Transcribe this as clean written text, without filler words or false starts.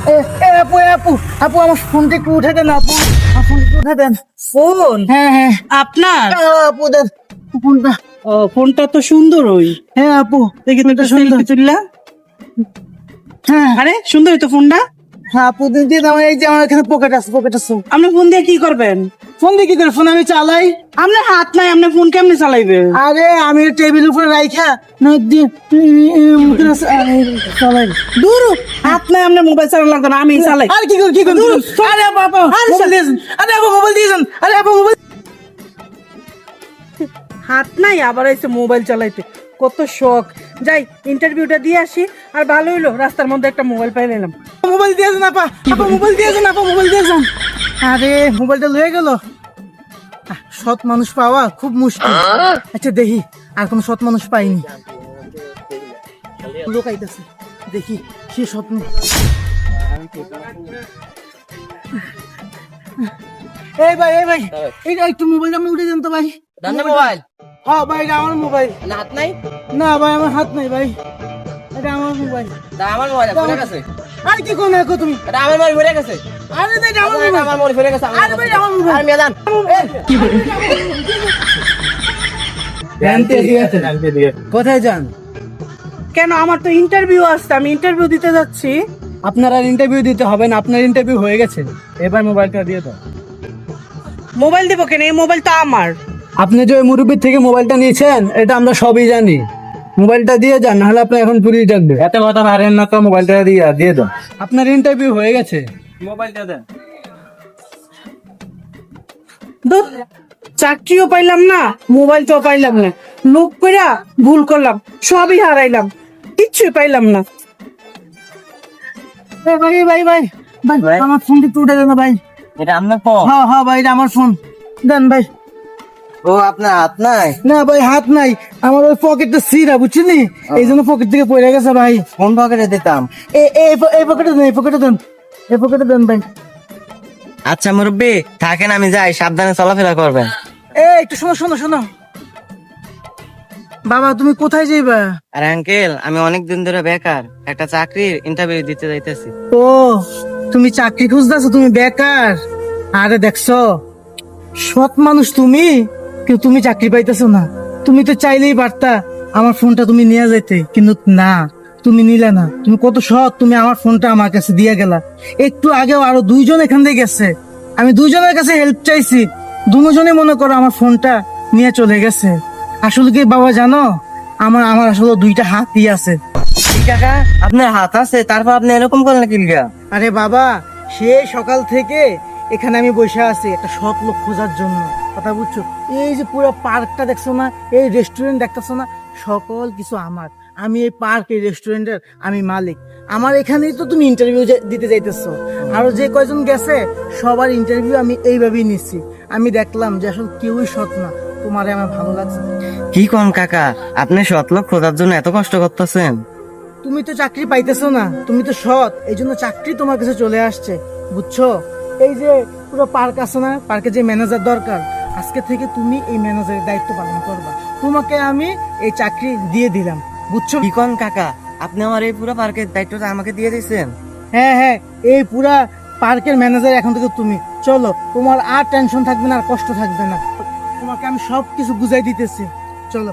আপু আপু আপু আমার ফোনটা একটু উঠে দেন আপু, আমার ফোনটা একটু উঠে দেন। ফোন হ্যাঁ হ্যাঁ আপনার? আপু দেন ফোনটা। ও, ফোনটা তো সুন্দর। ওই হ্যাঁ আপু দেখি তো ফোনটা একটা সুন্দর। সেলফি তুললা। হ্যাঁ আরে সুন্দর তো ফোনটা। হ্যাঁ আপু দিয়ে দাও, এই যে আমার এখানে পকেট আছে, পকেট আছে। আপনি ফোন দিয়ে কি করবেন? ফোন দিয়ে কি করে, ফোন আমি চালাই। আপনার হাত নাই, আপনি ফোন কেমনে চালাইবে? আরে আমি টেবিল উপরে রাইখা না দিয়ে চালাই। দূর, হাত নাই, আপনার মোবাইল চালানো লাগবে না, আমি চালাই। আরে কি করুন কি করুন, আরে আপু আপু মোবাইল দিয়েছেন, আরে আপু মোবাইল দিয়েছেন, আরে আপু মোবাইল। হাত নাই আবার এসে মোবাইল চালাইতে, কত শখ। যাই ইন্টারভিউটা দিয়ে আসি। আর ভালো হইলো রাস্তার মধ্যে একটা মোবাইল পাই নিলাম। মোবাইল দিয়েছেন আপা, আপা মোবাইল দিয়েছেন, আপা মোবাইল দিয়েছেন। আরে মোবাইলটা লয়ে গেল। সৎ মানুষ পাওয়া খুব মুশকিল। আচ্ছা দেখি আর কোন সৎ মানুষ পাইনি। লোক আইতাছে, দেখি সে সৎ মানুষ। এই ভাই এই ভাই, এইটা একটু মোবাইলটা আমি উঠে দেন তো ভাই। মোবাইল হ্যাঁ ভাই এটা আমার মোবাইল। হাত নাই, না ভাই আমার হাত নাই ভাই, এটা আমার মোবাইল। আমার মোবাইল পড়ে গেছে। আর কি কোন একো তুমি? এটা আমার মোবাইল পড়ে গেছে। আরে এটা আমার মোবাইল। আমার মোবাইল পড়ে গেছে। আরে ভাই আমার মোবাইল। আর মেদান কোথায় যান? কেন? আমার তো ইন্টারভিউ আসছে, আমি ইন্টারভিউ দিতে যাচ্ছি। আপনার আর ইন্টারভিউ দিতে হবে না, আপনার ইন্টারভিউ হয়ে গেছে। এবার মোবাইলটা দিয়ে দাও। মোবাইল দেবো কেন? এই মোবাইল তো আমার। আপনি যে ওই মুরব্বীর থেকে মোবাইলটা নিয়েছেন এটা আমরা সবই জানি। মোবাইলটা দিয়ে যান, নাহলে আপনি এখন পুলিশ ডাকবে। এত কথা পারেন না তো, মোবাইলটা দিয়ে দাও। আপনার ইন্টারভিউ হয়ে গেছে। মোবাইলটা দেন। ধুর, চাকরিও পাইলাম না, মোবাইলটাও পাইলাম না। লোক কইরা ভুল করলাম, সবই হারাইলাম, কিচ্ছুই পাইলাম না। ভাই ভাই ভাই ভাই আমার ফোনটা একটু উঠে দেন না ভাই। এটা আপনার ফোন? হ্যাঁ হ্যাঁ ভাই এটা আমার ফোন, দেন ভাই। ও আপনার হাত নাই? না ভাই হাত নাই, আমার ওই পকেটটা ছিঁড়া বুঝছেন, এই জন্য পকেট থেকে পড়ে গেছে ভাই। কোন পকেটে দিতাম? এই পকেটে দেন, এই পকেটে দেন, এই পকেটে দেন ভাই। আচ্ছা মুরব্বি থাকেন, আমি যাই, সাবধানে চলাফেরা করবেন। একটু শোনো শোনো শোনো। বাবা তুমি কোথায় যাইবা? আর আঙ্কেল আমি অনেক দিন ধরে বেকার, একটা চাকরির ইন্টারভিউ দিতে যাইতেছি। ও তুমি চাকরি খুঁজতেছো, তুমি বেকার? আরে দেখছো সৎ মানুষ তুমি, কিন্তু তুমি চাকরি পাইতেছো না। তুমি তো চাইলেই পারতা আমার ফোনটা তুমি নিয়ে যাইতে, কিন্তু না তুমি নিলে না। তুমি কত সৎ, তুমি আমার ফোনটা আমার কাছে দিয়ে গেলা। একটু আগেও আরো দুইজন এখান থেকে গেছে, আমি দুইজনের কাছে হেল্প চাইছি, দুজনে মনে করো আমার ফোনটা নিয়ে চলে গেছে। আসলে কি বাবা জানো, আমার আমার আসলে দুইটা হাতই আছে। কাকা আপনার হাত আছে, তারপর আপনি এরকম করলেন কি লিগা? আরে বাবা সে সকাল থেকে এখানে আমি বসে আছি একটা সৎ লোক খোঁজার জন্য, কথা বুঝছো? এই যে পুরো পার্কটা দেখছো না, এই রেস্টুরেন্ট দেখতেছো না, সকল কিছু আমার। আমি এই পার্ক, এই রেস্টুরেন্টের আমি মালিক। আমার এখানেই তো তুমি ইন্টারভিউ দিতে যাইতেছো। আরো যে কয়জন গেছে সবার ইন্টারভিউ আমি এইভাবেই নিচ্ছি। আমি দেখলাম যে আসলে কেউই সৎ না, তোমারে আমার ভালো লাগছে। কি কোন কাকা, আপনি সৎলোক খোঁজার জন্য এত কষ্ট করতেছেন? তুমি তো চাকরি পাইতেছো না, তুমি তো সৎ, এই জন্য চাকরি তোমার কাছে চলে আসছে, বুঝছো? এই যে পুরো পার্ক আছে না, পার্কে যে ম্যানেজার দরকার, আজকে থেকে তুমি এই ম্যানেজারের দায়িত্ব পালন করবা। তোমাকে আমি এই চাকরি দিয়ে দিলাম, বুঝছো? কি কোন কাকা, আপনি আমার এই পুরো পার্কের দায়িত্বটা আমাকে দিয়ে দিয়েছেন? হ্যাঁ হ্যাঁ, এই পুরা পার্কের ম্যানেজার এখন থেকে তুমি। চলো, তোমার আর টেনশন থাকবে না, আর কষ্ট থাকবে না। তোমাকে আমি সবকিছু বুঝাই দিতেছি, চলো।